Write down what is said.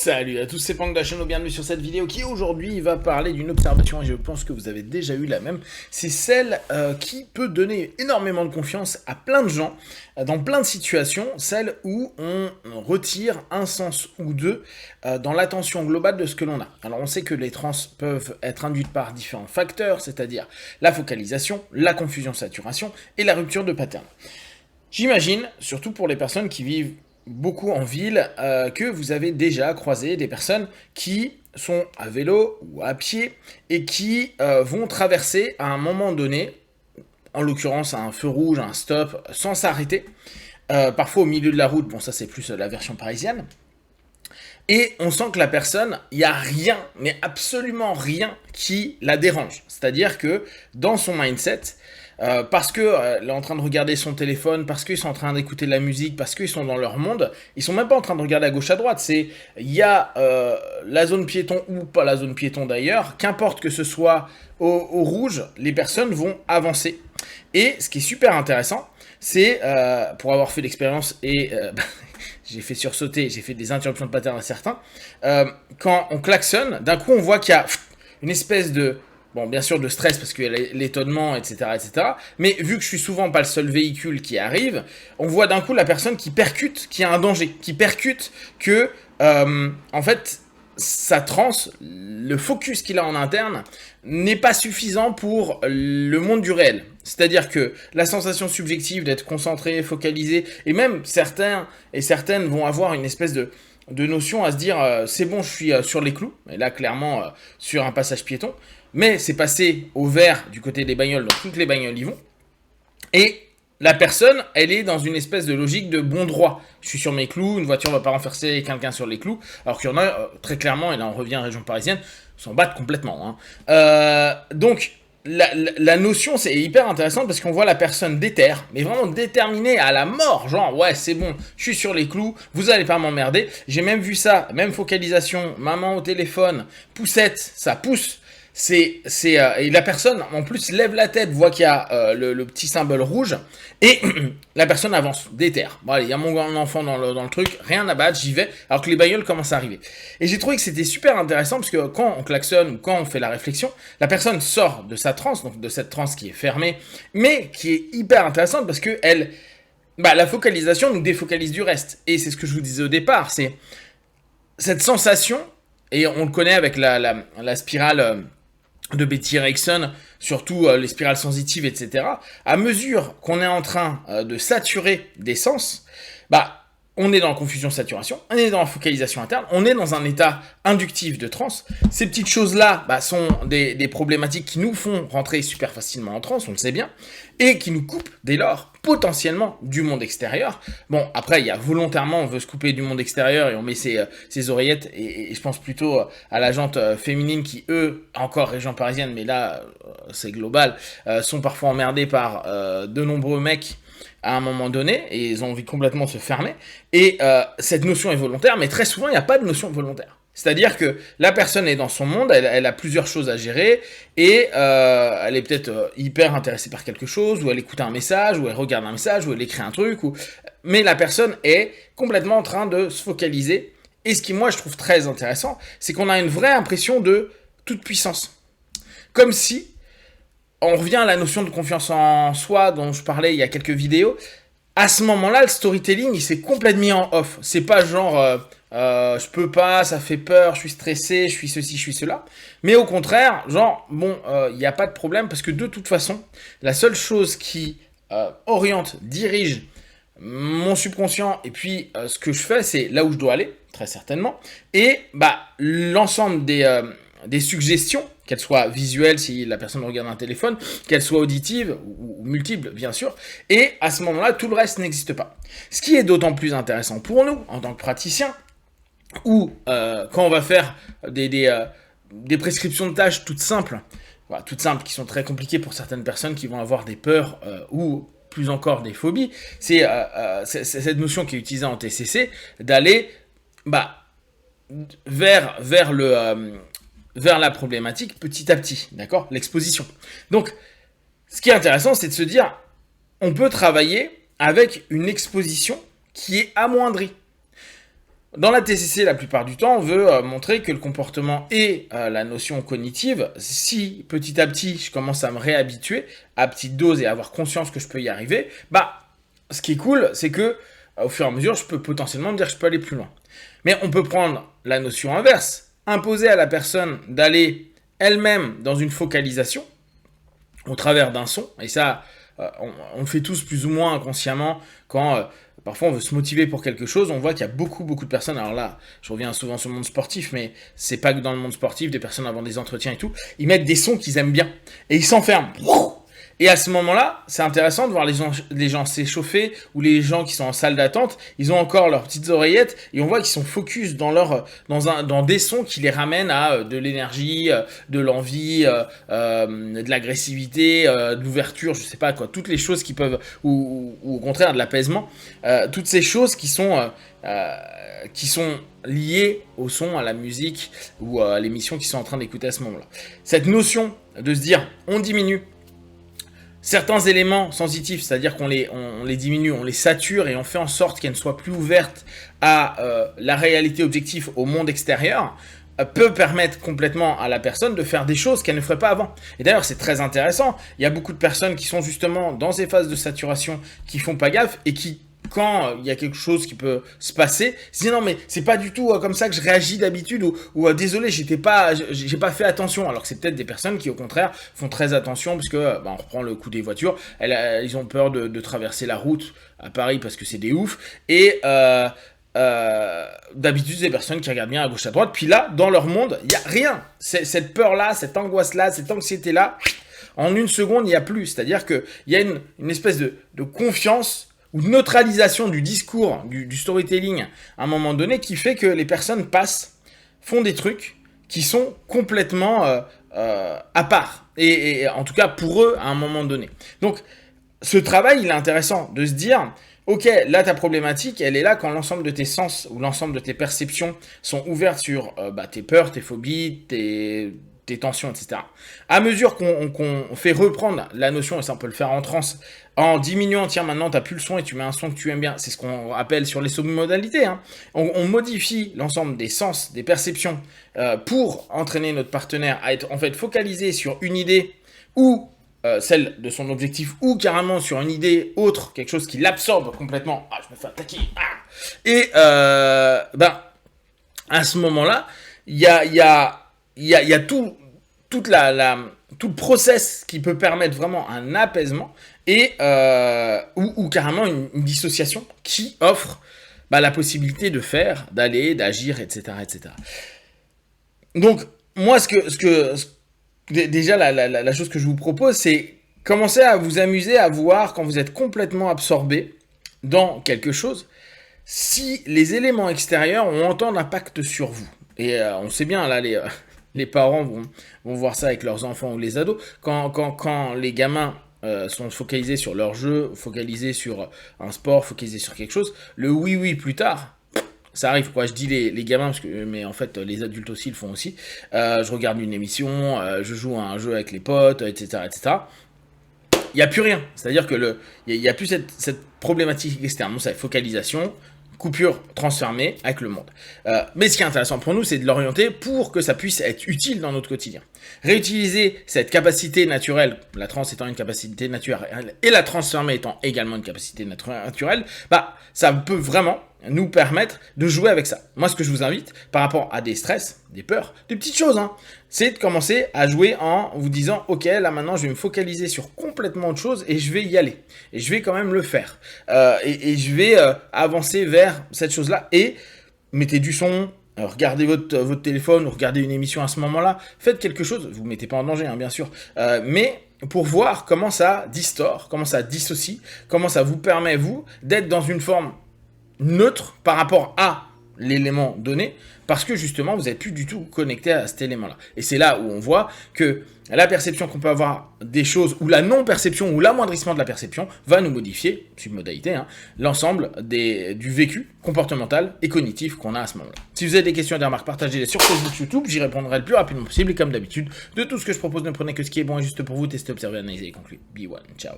Salut à tous, c'est Pank de la chaîne, bienvenue sur cette vidéo qui aujourd'hui va parler d'une observation et je pense que vous avez déjà eu la même. C'est celle qui peut donner énormément de confiance à plein de gens dans plein de situations, celle où on retire un sens ou deux dans l'attention globale de ce que l'on a. Alors on sait que les trans peuvent être induites par différents facteurs, c'est-à-dire la focalisation, la confusion-saturation et la rupture de pattern. J'imagine, surtout pour les personnes qui vivent beaucoup en ville, que vous avez déjà croisé des personnes qui sont à vélo ou à pied et qui vont traverser à un moment donné, en l'occurrence un feu rouge, un stop, sans s'arrêter, parfois au milieu de la route, bon ça c'est plus la version parisienne, et on sent que la personne, il n'y a rien, mais absolument rien qui la dérange. C'est-à-dire que dans son mindset, parce qu'elle est en train de regarder son téléphone, parce qu'ils sont en train d'écouter de la musique, parce qu'ils sont dans leur monde, ils sont même pas en train de regarder à gauche à droite. Il y a la zone piéton ou pas la zone piéton d'ailleurs, qu'importe que ce soit au rouge, les personnes vont avancer. Et ce qui est super intéressant, c'est, pour avoir fait l'expérience et j'ai fait sursauter, j'ai fait des interruptions de pattern à certains, quand on klaxonne, d'un coup on voit qu'il y a une espèce de... Bon, bien sûr, de stress parce qu'il y a l'étonnement, etc., etc. Mais vu que je suis souvent pas le seul véhicule qui arrive, on voit d'un coup la personne qui percute, qui a un danger, qui percute que, en fait, sa transe, le focus qu'il a en interne, n'est pas suffisant pour le monde du réel. C'est-à-dire que la sensation subjective d'être concentré, focalisé, et même certains et certaines vont avoir une espèce de notion à se dire c'est bon, je suis sur les clous, et là clairement sur un passage piéton, mais c'est passé au vert du côté des bagnoles, donc toutes les bagnoles y vont, et la personne, elle est dans une espèce de logique de bon droit. Je suis sur mes clous, une voiture ne va pas renverser quelqu'un sur les clous, alors qu'il y en a très clairement, et là on revient en région parisienne, s'en battent complètement. Donc, la notion, c'est hyper intéressante parce qu'on voit la personne déterre, mais vraiment déterminée à la mort, genre ouais c'est bon, je suis sur les clous, vous allez pas m'emmerder. J'ai même vu ça, même focalisation, maman au téléphone, poussette, ça pousse. Et la personne en plus lève la tête, voit qu'il y a le petit symbole rouge et la personne avance, déterre. Bon allez, il y a mon enfant dans le truc, rien à battre, j'y vais, alors que les bagnoles commencent à arriver. Et j'ai trouvé que c'était super intéressant parce que quand on klaxonne ou quand on fait la réflexion, la personne sort de sa transe, donc de cette transe qui est fermée, mais qui est hyper intéressante parce que la focalisation nous défocalise du reste. Et c'est ce que je vous disais au départ, c'est cette sensation, et on le connaît avec la spirale de Betty Erickson, surtout les spirales sensitives, etc. À mesure qu'on est en train de saturer des sens, on est dans la confusion-saturation, on est dans la focalisation interne, on est dans un état inductif de transe. Ces petites choses-là sont des problématiques qui nous font rentrer super facilement en transe, on le sait bien, et qui nous coupent dès lors potentiellement du monde extérieur. Bon, après, il y a volontairement, on veut se couper du monde extérieur et on met ses oreillettes, et je pense plutôt à la jante féminine qui, eux, encore région parisienne, mais là, c'est global, sont parfois emmerdés par de nombreux mecs à un moment donné, et ils ont envie complètement de se fermer, et cette notion est volontaire, mais très souvent, il n'y a pas de notion volontaire. C'est-à-dire que la personne est dans son monde, elle a plusieurs choses à gérer, et elle est peut-être hyper intéressée par quelque chose, ou elle écoute un message, ou elle regarde un message, ou elle écrit un truc, mais la personne est complètement en train de se focaliser, et ce qui, moi, je trouve très intéressant, c'est qu'on a une vraie impression de toute puissance. Comme si on revient à la notion de confiance en soi dont je parlais il y a quelques vidéos. À ce moment-là, le storytelling, il s'est complètement mis en off. C'est pas genre, je peux pas, ça fait peur, je suis stressé, je suis ceci, je suis cela. Mais au contraire, genre, bon, il n'y a pas de problème parce que de toute façon, la seule chose qui oriente, dirige mon subconscient et puis ce que je fais, c'est là où je dois aller, très certainement. Et l'ensemble des suggestions, qu'elles soient visuelles si la personne regarde un téléphone, qu'elles soient auditives ou multiples bien sûr, et à ce moment-là, tout le reste n'existe pas. Ce qui est d'autant plus intéressant pour nous, en tant que praticiens, ou quand on va faire des prescriptions de tâches toutes simples, qui sont très compliquées pour certaines personnes qui vont avoir des peurs ou plus encore des phobies, c'est cette notion qui est utilisée en TCC, d'aller vers la problématique petit à petit, d'accord ? L'exposition. Donc, ce qui est intéressant, c'est de se dire, on peut travailler avec une exposition qui est amoindrie. Dans la TCC, la plupart du temps, on veut montrer que le comportement et la notion cognitive, si petit à petit, je commence à me réhabituer à petite dose et à avoir conscience que je peux y arriver, bah, ce qui est cool, c'est que au fur et à mesure, je peux potentiellement me dire que je peux aller plus loin. Mais on peut prendre la notion inverse, imposer à la personne d'aller elle-même dans une focalisation au travers d'un son, et ça, on le fait tous plus ou moins inconsciemment quand parfois on veut se motiver pour quelque chose. On voit qu'il y a beaucoup de personnes, alors là, je reviens souvent sur le monde sportif, mais c'est pas que dans le monde sportif, des personnes avant des entretiens et tout, ils mettent des sons qu'ils aiment bien, et ils s'enferment. Et à ce moment-là, c'est intéressant de voir les gens s'échauffer ou les gens qui sont en salle d'attente, ils ont encore leurs petites oreillettes et on voit qu'ils sont focus dans des sons qui les ramènent à de l'énergie, de l'envie, de l'agressivité, de l'ouverture, je sais pas quoi, toutes les choses qui peuvent, ou au contraire de l'apaisement, toutes ces choses qui sont liées au son, à la musique ou à l'émission qu'ils sont en train d'écouter à ce moment-là. Cette notion de se dire on diminue certains éléments sensitifs, c'est-à-dire qu'on les diminue, on les sature et on fait en sorte qu'elles ne soient plus ouvertes à la réalité objective, au monde extérieur, peut permettre complètement à la personne de faire des choses qu'elle ne ferait pas avant. Et d'ailleurs, c'est très intéressant. Il y a beaucoup de personnes qui sont justement dans ces phases de saturation, qui font pas gaffe et qui, quand il y a quelque chose qui peut se passer, se disent non mais c'est pas du tout comme ça que je réagis d'habitude ou désolé j'ai pas fait attention, alors que c'est peut-être des personnes qui au contraire font très attention parce que on reprend le coup des voitures, ils ont peur de traverser la route à Paris parce que c'est des oufs et d'habitude c'est des personnes qui regardent bien à gauche à droite, puis là dans leur monde il y a rien, cette peur là, cette angoisse là, cette anxiété là, en une seconde il n'y a plus, c'est-à-dire que il y a une espèce de confiance ou de neutralisation du discours, du storytelling à un moment donné qui fait que les personnes font des trucs qui sont complètement à part. Et en tout cas pour eux à un moment donné. Donc ce travail il est intéressant de se dire ok, là ta problématique elle est là quand l'ensemble de tes sens ou l'ensemble de tes perceptions sont ouvertes sur tes peurs, tes phobies, tes tensions, etc. À mesure qu'on fait reprendre la notion, et ça on peut le faire en transe, en diminuant, tiens maintenant tu n'as plus le son et tu mets un son que tu aimes bien, c'est ce qu'on appelle sur les sous-modalités, hein. On modifie l'ensemble des sens, des perceptions pour entraîner notre partenaire à être en fait focalisé sur une idée ou celle de son objectif ou carrément sur une idée autre, quelque chose qui l'absorbe complètement. Ah, je me fais attaquer. Ah. Et à ce moment-là, il y a tout le process qui peut permettre vraiment un apaisement et ou carrément une dissociation qui offre la possibilité de faire, d'aller, d'agir, etc., etc. Donc moi, déjà la chose que je vous propose, c'est commencer à vous amuser à voir quand vous êtes complètement absorbé dans quelque chose, si les éléments extérieurs ont autant d'impact sur vous. Et on sait bien là les parents vont voir ça avec leurs enfants ou les ados. Quand les gamins sont focalisés sur leur jeu, focalisés sur un sport, focalisés sur quelque chose, le oui plus tard, ça arrive quoi. Je dis les gamins, mais en fait les adultes aussi le font aussi. Je regarde une émission, je joue à un jeu avec les potes, etc. etc. Il n'y a plus rien. C'est-à-dire que il n'y a plus cette problématique externe. Donc, c'est focalisation, coupure transformée avec le monde. Mais ce qui est intéressant pour nous, c'est de l'orienter pour que ça puisse être utile dans notre quotidien. Réutiliser cette capacité naturelle, la trans étant une capacité naturelle et la transformer étant également une capacité naturelle, ça peut vraiment nous permettre de jouer avec ça. Moi, ce que je vous invite par rapport à des stress, des peurs, des petites choses, hein, c'est de commencer à jouer en vous disant ok, là maintenant je vais me focaliser sur complètement autre chose et je vais y aller. Et je vais quand même le faire. Et je vais avancer vers cette chose-là et mettez du son, regardez votre téléphone ou regardez une émission à ce moment-là. Faites quelque chose, vous ne mettez pas en danger, hein, bien sûr, mais pour voir comment ça distord, comment ça dissocie, comment ça vous permet, vous, d'être dans une forme neutre par rapport à l'élément donné, parce que justement vous n'êtes plus du tout connecté à cet élément-là. Et c'est là où on voit que la perception qu'on peut avoir des choses, ou la non-perception, ou l'amoindrissement de la perception, va nous modifier, submodalité, hein, l'ensemble du vécu comportemental et cognitif qu'on a à ce moment-là. Si vous avez des questions et des remarques, partagez-les sur Facebook, YouTube, j'y répondrai le plus rapidement possible, et comme d'habitude, de tout ce que je propose, ne prenez que ce qui est bon et juste pour vous, testez, observez, analysez et concluez. Be one, ciao.